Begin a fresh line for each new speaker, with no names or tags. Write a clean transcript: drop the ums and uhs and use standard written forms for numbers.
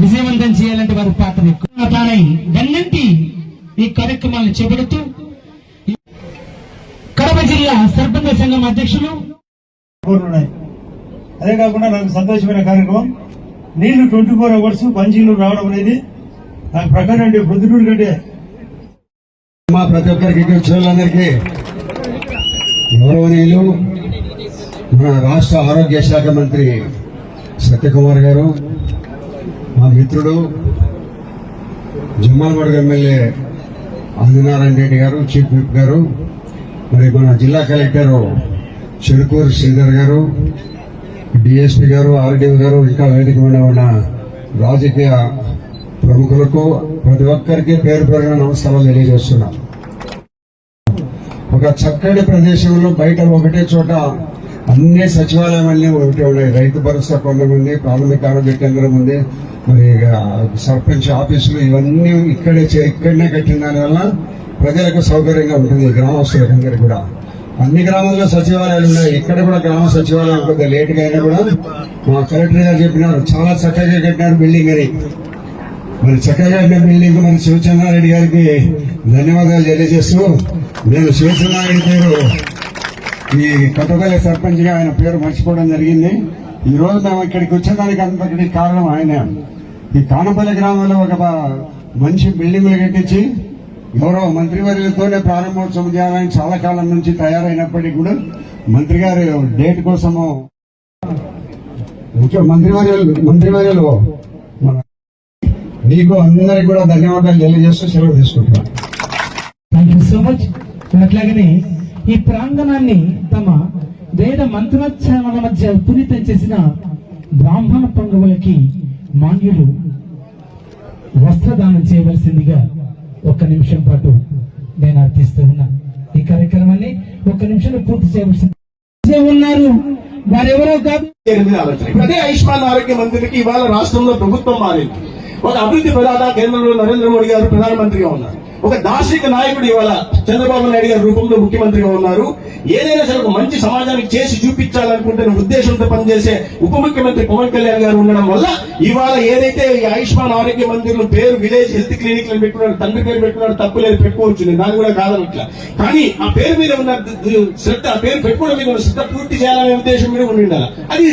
విజయవంతం చేయాలంటే వారి పాత్ర ఎక్కువ తానై గన్నంటి ఈ కార్యక్రమాలను చేపడుతూ కడప జిల్లా సర్పంచ సంఘం అధ్యక్షులు.
అదే కాకుండా నాకు సంతోషమైన కార్యక్రమం నీళ్లు 24 hours పంచీలు రావడం అనేది నాకు ప్రకారం అంటే పొద్దుటూరు కంటే ప్రతి ఒక్కరికి చూడాలందరికీ గౌరవనీయులు మన రాష్ట్ర ఆరోగ్య శాఖ మంత్రి సత్యకుమార్ గారు, మా మిత్రుడు జమ్మాలమడుగు ఎమ్మెల్యే ఆదినారాయణ రెడ్డి గారు, చీఫ్ విప్ గారు, మరి మన జిల్లా కలెక్టర్ చెరుకూరు శ్రీధర్ గారు, డిఎస్పీ గారు, ఆర్డీఓ గారు, ఇంకా వేదిక మీద ఉన్న రాజకీయ ప్రముఖులకు ప్రతి ఒక్కరికి పేరు పేరున నమస్కారాలు తెలియజేస్తున్నా. ఒక చక్కటి ప్రదేశంలో బయట ఒకటే చోట అన్ని సచివాలయాలన్నీ ఒకటి ఉన్నాయి. రైతు భరోసా కేంద్రం ఉంది, ప్రాథమిక ఆరోగ్య కేంద్రం ఉంది, మరి సర్పంచ్ ఆఫీసులు ఇవన్నీ ఇక్కడనే కట్టిన దానివల్ల ప్రజలకు సౌకర్యంగా ఉంటుంది. గ్రామస్తులకు అందరికీ కూడా అన్ని గ్రామాల్లో సచివాలయాలు ఉన్నాయి. ఇక్కడ కూడా గ్రామ సచివాలయం కొద్దిగా లేటుగా అయినా కూడా మా కలెక్టర్ గారు చెప్పినారు చాలా చక్కగా కట్టినారు బిల్డింగ్ అని. మరి చక్కగా కట్టిన బిల్డింగ్ మరి శివచంద్రారెడ్డి గారికి ధన్యవాదాలు తెలియజేస్తూ, నేను శివచంద్రారెడ్డి పేరు ఈ కొత్తపల్లి సర్పంచ్ గా ఆయన పేరు మర్చిపోవడం జరిగింది. ఈ రోజు మేము ఇక్కడికి వచ్చేదానికి అంతటి కారణం ఆయన. ఈ కానపల్లి గ్రామంలో ఒక మంచి బిల్డింగ్లు కట్టించి గౌరవ మంత్రివర్యులతోనే ప్రారంభోత్సవం చేయాలని చాలా కాలం నుంచి తయారైనప్పటికీ కూడా మంత్రి గారి డేట్ కోసము మంత్రివర్యులు మీకు అందరికి కూడా ధన్యవాదాలు తెలియజేస్తూ సెలవు తీసుకుంటున్నాను.
Thank you so much. అట్లాగనే ఈ ప్రాంగణాన్ని తమ వేద మంత్రోచ్చారణ మధ్య పునీతం చేసిన బ్రాహ్మణ పండుగలకి మాన్యులు వస్త్రదానం చేయవలసిందిగా 1 నిమిషం పాటు నేను అర్థిస్తూ ఉన్నా. ఈ కార్యక్రమాన్ని 1 నిమిషంలో పూర్తి చేయవలసింది ఉన్నారు. వారెవరో కాదు.
అదే ఆయుష్మాన్ ఆరోగ్య మంత్రికి ఇవాళ రాష్ట్రంలో ప్రభుత్వం మారింది. ఒక అభివృద్ధి ప్రదాత కేంద్రంలో నరేంద్ర మోడీ గారు ప్రధానమంత్రిగా ఉన్నారు. ఒక దార్శనిక నాయకుడు ఇవాళ చంద్రబాబు నాయుడు గారి రూపంలో ముఖ్యమంత్రిగా ఉన్నారు. ఏదైనా సరే ఒక మంచి సమాజానికి చేసి చూపించాలనుకుంటున్న ఉద్దేశంతో పనిచేసే ఉప ముఖ్యమంత్రి పవన్ కళ్యాణ్ గారు ఉండడం వల్ల ఇవాళ ఏదైతే ఈ ఆయుష్మాన్ ఆరోగ్య మందిరం పేరు విలేజ్ హెల్త్ క్లినిక్ పెట్టుకున్నాడు, తండ్రి పేరు పెట్టుకున్నాడు, తప్పు లేదు, పెట్టుకోవచ్చు, నేను దాన్ని కూడా కాదనట్లా. కానీ ఆ పేరు మీద ఉన్న శ్రద్ధ, ఆ పేరు పెట్టుకోవడం మీద ఉన్న శ్రద్ధ పూర్తి చేయాలనే ఉద్దేశం మీద ఉండి ఉండాలి. అది